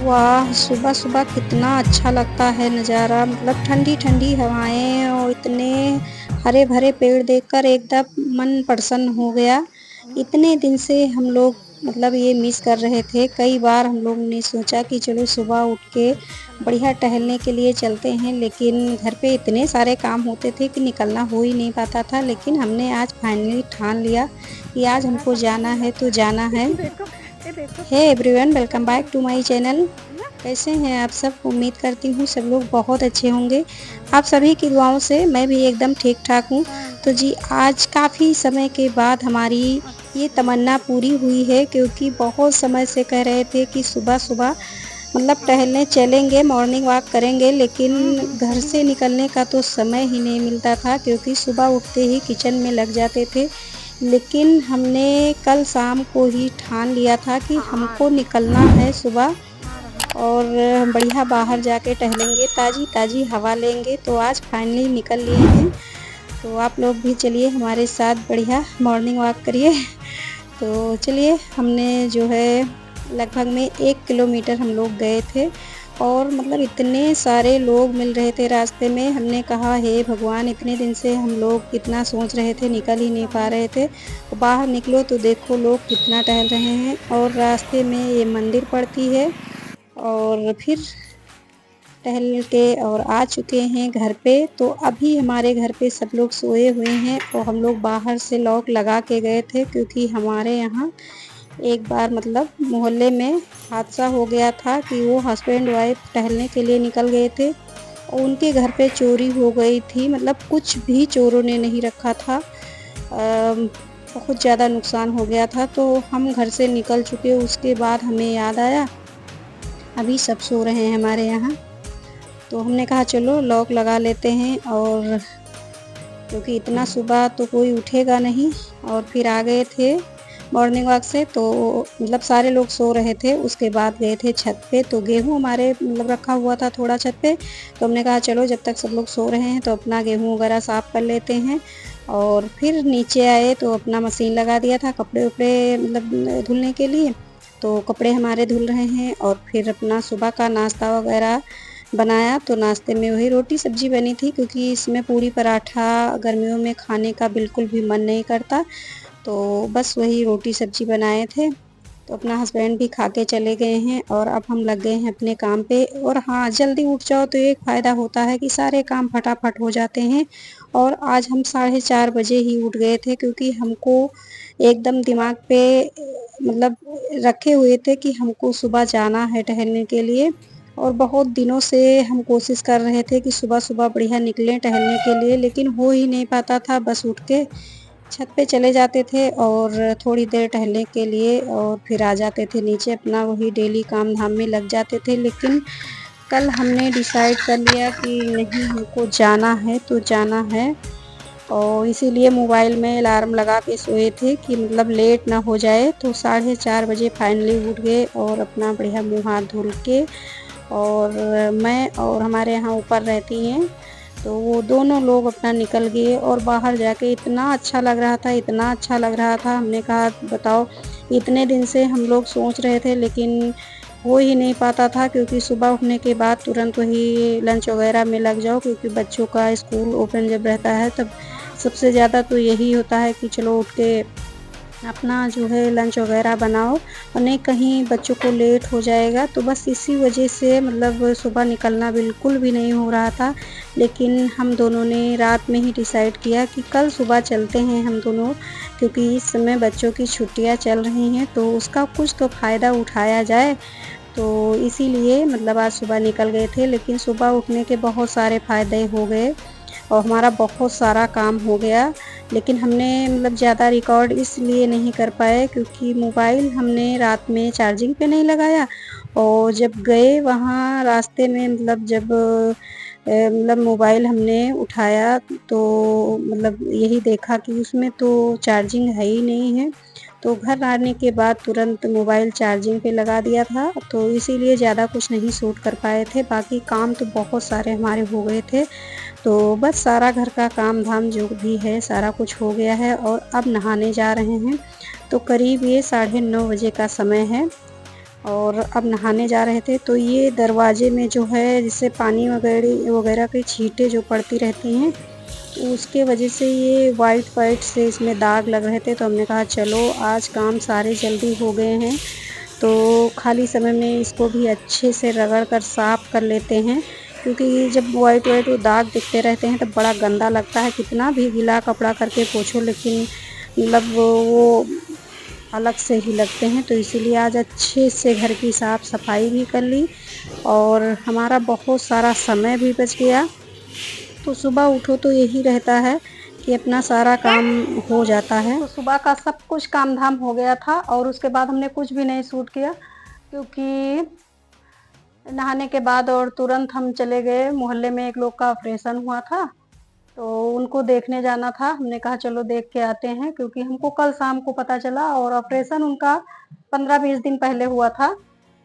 वाह! सुबह-सुबह कितना अच्छा लगता है नज़ारा, मतलब ठंडी-ठंडी हवाएँ और इतने हरे-भरे पेड़ देखकर एकदम मन प्रसन्न हो गया। इतने दिन से हम लोग मतलब ये मिस कर रहे थे। कई बार हम लोग ने सोचा कि चलो सुबह उठ के बढ़िया टहलने के लिए चलते हैं, लेकिन घर पे इतने सारे काम होते थे कि निकलना हो ही नहीं पाता था। लेकिन हमने आज फाइनली ठान लिया कि आज हमको जाना है तो जाना है। Hey everyone, welcome back to my channel. कैसे हैं आप सब? उम्मीद करती हूँ सब लोग बहुत अच्छे होंगे। आप सभी की दुआओं से मैं भी एकदम ठीक-ठाक हूँ। तो जी, आज काफ़ी समय के बाद हमारी ये तमन्ना पूरी हुई है, क्योंकि बहुत समय से कह रहे थे कि सुबह-सुबह मतलब टहलने चलेंगे, मॉर्निंग वॉक करेंगे, लेकिन घर से निकलने का तो समय ही नहीं मिलता था, क्योंकि सुबह उठते ही किचन में लग जाते थे। लेकिन हमने कल शाम को ही ठान लिया था कि हमको निकलना है सुबह और बढ़िया बाहर जाके टहलेंगे, ताज़ी-ताज़ी हवा लेंगे। तो आज फाइनली निकल लिए हैं। तो आप लोग भी चलिए हमारे साथ बढ़िया मॉर्निंग वॉक करिए। तो चलिए, हमने जो है लगभग में 1 किलोमीटर हम लोग गए थे और मतलब इतने सारे लोग मिल रहे थे रास्ते में। हमने कहा हे भगवान, इतने दिन से हम लोग कितना सोच रहे थे, निकल ही नहीं पा रहे थे। बाहर निकलो तो देखो लोग कितना टहल रहे हैं और रास्ते में ये मंदिर पड़ती है। और फिर टहल के और आ चुके हैं घर पे। तो अभी हमारे घर पे सब लोग सोए हुए हैं और हम लोग बाहर से लॉक लगा के गए थे, क्योंकि हमारे यहाँ एक बार मतलब मोहल्ले में हादसा हो गया था कि वो हस्बैंड वाइफ टहलने के लिए निकल गए थे और उनके घर पे चोरी हो गई थी। मतलब कुछ भी चोरों ने नहीं रखा था। बहुत ज़्यादा नुकसान हो गया था। तो हम घर से निकल चुके, उसके बाद हमें याद आया अभी सब सो रहे हैं हमारे यहाँ। तो हमने कहा चलो लॉक लगा लेते हैं, और क्योंकि इतना सुबह तो कोई उठेगा नहीं। और फिर आ गए थे मॉर्निंग वॉक से, तो मतलब सारे लोग सो रहे थे। उसके बाद गए थे छत पे, तो गेहूँ हमारे मतलब रखा हुआ था थोड़ा छत पे। तो हमने कहा चलो जब तक सब लोग सो रहे हैं तो अपना गेहूँ वगैरह साफ़ कर लेते हैं। और फिर नीचे आए तो अपना मशीन लगा दिया था कपड़े-वपड़े मतलब धुलने के लिए। तो कपड़े हमारे धुल रहे हैं और फिर अपना सुबह का नाश्ता वगैरह बनाया। तो नाश्ते में वही रोटी सब्ज़ी बनी थी, क्योंकि इसमें पूड़ी पराठा गर्मियों में खाने का बिल्कुल भी मन नहीं करता। तो बस वही रोटी सब्ज़ी बनाए थे। तो अपना हस्बैंड भी खा के चले गए हैं और अब हम लग गए हैं अपने काम पे। और हाँ, जल्दी उठ जाओ तो एक फ़ायदा होता है कि सारे काम फटाफट हो जाते हैं। और आज हम 4:30 बजे ही उठ गए थे, क्योंकि हमको एकदम दिमाग पे मतलब रखे हुए थे कि हमको सुबह जाना है टहलने के लिए। और बहुत दिनों से हम कोशिश कर रहे थे कि सुबह-सुबह बढ़िया निकलें टहलने के लिए, लेकिन हो ही नहीं पाता था। बस उठ के छत पे चले जाते थे और थोड़ी देर टहलने के लिए और फिर आ जाते थे नीचे, अपना वही डेली काम-धाम में लग जाते थे। लेकिन कल हमने डिसाइड कर लिया कि नहीं, हमको जाना है तो जाना है। और इसीलिए मोबाइल में अलार्म लगा के सोए थे कि मतलब लेट ना हो जाए। तो 4:30 बजे फाइनली उठ गए और अपना बढ़िया मुँह हाथ धुल के, और मैं और हमारे यहाँ ऊपर रहती हैं, तो वो दोनों लोग अपना निकल गए और बाहर जाके इतना अच्छा लग रहा था, इतना अच्छा लग रहा था। हमने कहा बताओ, इतने दिन से हम लोग सोच रहे थे लेकिन हो ही नहीं पाता था, क्योंकि सुबह उठने के बाद तुरंत वही लंच वगैरह में लग जाओ, क्योंकि बच्चों का स्कूल ओपन जब रहता है तब सबसे ज़्यादा तो यही होता है कि चलो उठ के अपना जो है लंच वगैरह बनाओ, और नहीं कहीं बच्चों को लेट हो जाएगा। तो बस इसी वजह से मतलब सुबह निकलना बिल्कुल भी नहीं हो रहा था। लेकिन हम दोनों ने रात में ही डिसाइड किया कि कल सुबह चलते हैं हम दोनों, क्योंकि इस समय बच्चों की छुट्टियां चल रही हैं तो उसका कुछ तो फ़ायदा उठाया जाए। तो इसीलिए मतलब आज सुबह निकल गए थे। लेकिन सुबह उठने के बहुत सारे फ़ायदे हो गए और हमारा बहुत सारा काम हो गया। लेकिन हमने मतलब ज़्यादा रिकॉर्ड इसलिए नहीं कर पाए, क्योंकि मोबाइल हमने रात में चार्जिंग पे नहीं लगाया। और जब गए वहाँ रास्ते में मतलब जब मतलब मोबाइल हमने उठाया तो मतलब यही देखा कि उसमें तो चार्जिंग है ही नहीं है। तो घर आने के बाद तुरंत मोबाइल चार्जिंग पे लगा दिया था, तो इसीलिए ज़्यादा कुछ नहीं शूट कर पाए थे। बाकी काम तो बहुत सारे हमारे हो गए थे। तो बस सारा घर का काम-धाम जो भी है सारा कुछ हो गया है और अब नहाने जा रहे हैं। तो करीब ये 9:30 बजे का समय है और अब नहाने जा रहे थे। तो ये दरवाजे में जो है जिससे पानी वगैरह की छींटें जो पड़ती रहती हैं, तो उसके वजह से ये वाइट से इसमें दाग लग रहे थे। तो हमने कहा चलो आज काम सारे जल्दी हो गए हैं, तो खाली समय में इसको भी अच्छे से रगड़ कर साफ़ कर लेते हैं, क्योंकि जब वाइट वो दाग दिखते रहते हैं तब बड़ा गंदा लगता है। कितना भी गीला कपड़ा करके पोंछो लेकिन मतलब वो अलग से ही लगते हैं। तो इसीलिए आज अच्छे से घर की साफ़ सफाई भी कर ली और हमारा बहुत सारा समय भी बच गया। तो सुबह उठो तो यही रहता है कि अपना सारा काम हो जाता है। तो सुबह का सब कुछ काम धाम हो गया था और उसके बाद हमने कुछ भी नहीं शूट किया, क्योंकि नहाने के बाद और तुरंत हम चले गए। मोहल्ले में एक लोग का ऑपरेशन हुआ था, तो उनको देखने जाना था। हमने कहा चलो देख के आते हैं, क्योंकि हमको कल शाम को पता चला और ऑपरेशन उनका 15-20 दिन पहले हुआ था,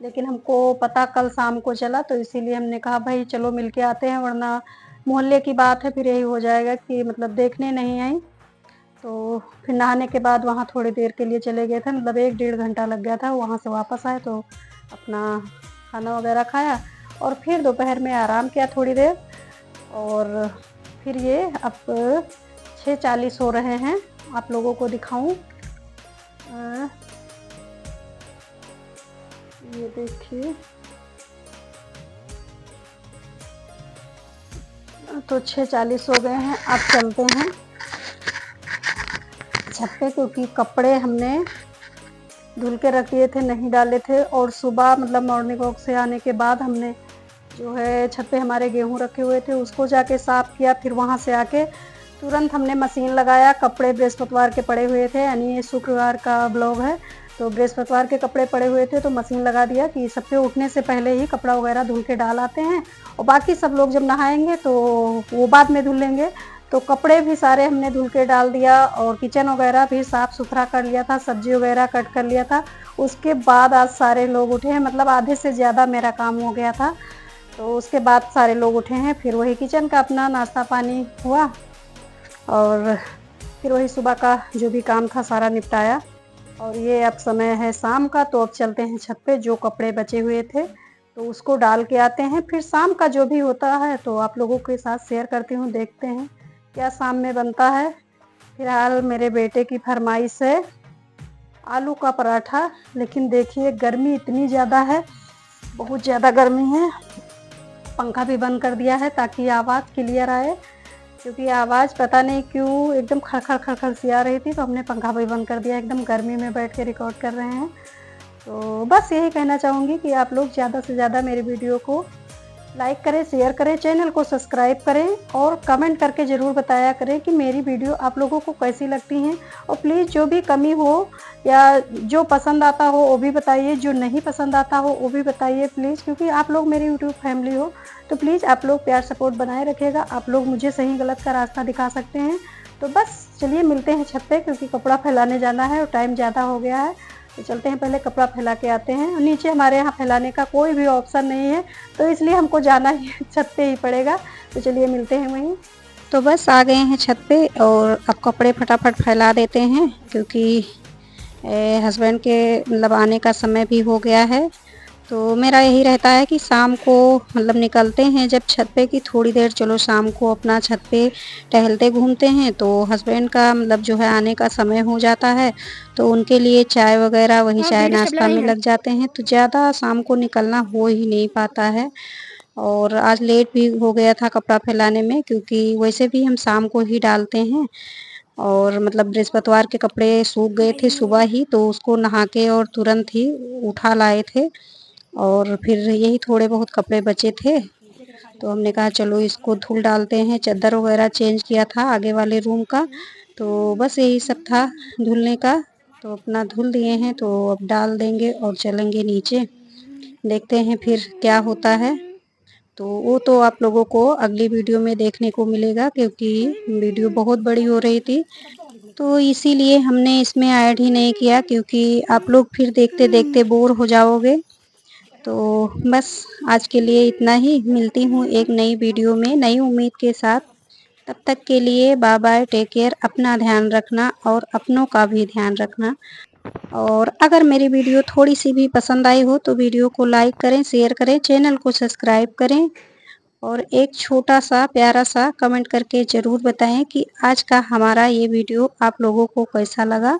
लेकिन हमको पता कल शाम को चला। तो इसीलिए हमने कहा भाई चलो मिल के आते हैं, वरना मोहल्ले की बात है फिर यही हो जाएगा कि मतलब देखने नहीं आई। तो फिर नहाने के बाद वहाँ थोड़ी देर के लिए चले गए थे, मतलब 1-1.5 घंटा लग गया था। वहाँ से वापस आए तो अपना खाना वगैरह खाया और फिर दोपहर में आराम किया थोड़ी देर। और फिर ये अब 6:40 हो रहे हैं। आप लोगों को दिखाऊं, ये देखिए, तो 6:40 हो गए हैं। अब चलते हैं छत पे, क्योंकि कपड़े हमने धुल के रख दिए थे, नहीं डाले थे। और सुबह मतलब मॉर्निंग वॉक से आने के बाद हमने जो है छत पे हमारे गेहूं रखे हुए थे उसको जाके साफ़ किया। फिर वहाँ से आके तुरंत हमने मशीन लगाया। कपड़े बृहस्पतिवार के पड़े हुए थे, यानी ये शुक्रवार का ब्लॉग है, तो बृहस्पतिवार के कपड़े पड़े हुए थे तो मशीन लगा दिया कि सबके उठने से पहले ही कपड़ा वगैरह धुल के डाल आते हैं, और बाकी सब लोग जब नहाएंगे तो वो बाद में धुल लेंगे। तो कपड़े भी सारे हमने धुल के डाल दिया और किचन वगैरह भी साफ़ सुथरा कर लिया था, सब्जी वगैरह कट कर लिया था। उसके बाद आज सारे लोग उठे हैं, मतलब आधे से ज़्यादा मेरा काम हो गया था। तो उसके बाद सारे लोग उठे हैं, फिर वही किचन का अपना नाश्ता पानी हुआ और फिर वही सुबह का जो भी काम था सारा निपटाया। और ये अब समय है शाम का, तो अब चलते हैं छत पे। जो कपड़े बचे हुए थे तो उसको डाल के आते हैं, फिर शाम का जो भी होता है तो आप लोगों के साथ शेयर करती हूँ। देखते हैं क्या शाम में बनता है। फिलहाल मेरे बेटे की फरमाइश है आलू का पराठा, लेकिन देखिए गर्मी इतनी ज़्यादा है, बहुत ज़्यादा गर्मी है। पंखा भी बंद कर दिया है ताकि आवाज़ क्लियर आए, क्योंकि आवाज़ पता नहीं क्यों एकदम खड़ सी आ रही थी। तो हमने पंखा भी बंद कर दिया, एकदम गर्मी में बैठ के रिकॉर्ड कर रहे हैं। तो बस यही कहना चाहूँगी कि आप लोग ज़्यादा से ज़्यादा मेरे वीडियो को लाइक करें, शेयर करें, चैनल को सब्सक्राइब करें और कमेंट करके ज़रूर बताया करें कि मेरी वीडियो आप लोगों को कैसी लगती हैं। और प्लीज़ जो भी कमी हो या जो पसंद आता हो वो भी बताइए, जो नहीं पसंद आता हो वो भी बताइए प्लीज़, क्योंकि आप लोग मेरी यूट्यूब फैमिली हो। तो प्लीज़ आप लोग प्यार सपोर्ट बनाए रखिएगा। आप लोग मुझे सही गलत का रास्ता दिखा सकते हैं। तो बस चलिए मिलते हैं छत पे, क्योंकि कपड़ा फैलाने जाना है और टाइम ज़्यादा हो गया है। तो चलते हैं, पहले कपड़ा फैला के आते हैं। नीचे हमारे यहाँ फैलाने का कोई भी ऑप्शन नहीं है, तो इसलिए हमको जाना ही छत पे ही पड़ेगा। तो चलिए मिलते हैं वहीं। तो बस आ गए हैं छत पे और अब कपड़े फटाफट फैला देते हैं, क्योंकि हस्बैंड के मतलब आने का समय भी हो गया है। तो मेरा यही रहता है कि शाम को मतलब निकलते हैं जब छत पे कि थोड़ी देर चलो शाम को अपना छत पे टहलते घूमते हैं। तो हस्बैंड का मतलब जो है आने का समय हो जाता है, तो उनके लिए चाय वगैरह वही चाय नाश्ता में लग जाते हैं। तो ज़्यादा शाम को निकलना हो ही नहीं पाता है। और आज लेट भी हो गया था कपड़ा फैलाने में, क्योंकि वैसे भी हम शाम को ही डालते हैं। और मतलब बृहस्पतिवार के कपड़े सूख गए थे सुबह ही, तो उसको नहा के और तुरंत ही उठा लाए थे। और फिर यही थोड़े बहुत कपड़े बचे थे, तो हमने कहा चलो इसको धुल डालते हैं। चादर वगैरह चेंज किया था आगे वाले रूम का, तो बस यही सब था धुलने का। तो अपना धुल दिए हैं, तो अब डाल देंगे और चलेंगे नीचे। देखते हैं फिर क्या होता है। तो वो तो आप लोगों को अगली वीडियो में देखने को मिलेगा, क्योंकि वीडियो बहुत बड़ी हो रही थी, तो इसीलिए हमने इसमें ऐड ही नहीं किया, क्योंकि आप लोग फिर देखते देखते बोर हो जाओगे। तो बस आज के लिए इतना ही। मिलती हूँ एक नई वीडियो में नई उम्मीद के साथ। तब तक के लिए बाय बाय, टेक केयर, अपना ध्यान रखना और अपनों का भी ध्यान रखना। और अगर मेरी वीडियो थोड़ी सी भी पसंद आई हो तो वीडियो को लाइक करें, शेयर करें, चैनल को सब्सक्राइब करें और एक छोटा सा प्यारा सा कमेंट करके ज़रूर बताएं कि आज का हमारा ये वीडियो आप लोगों को कैसा लगा।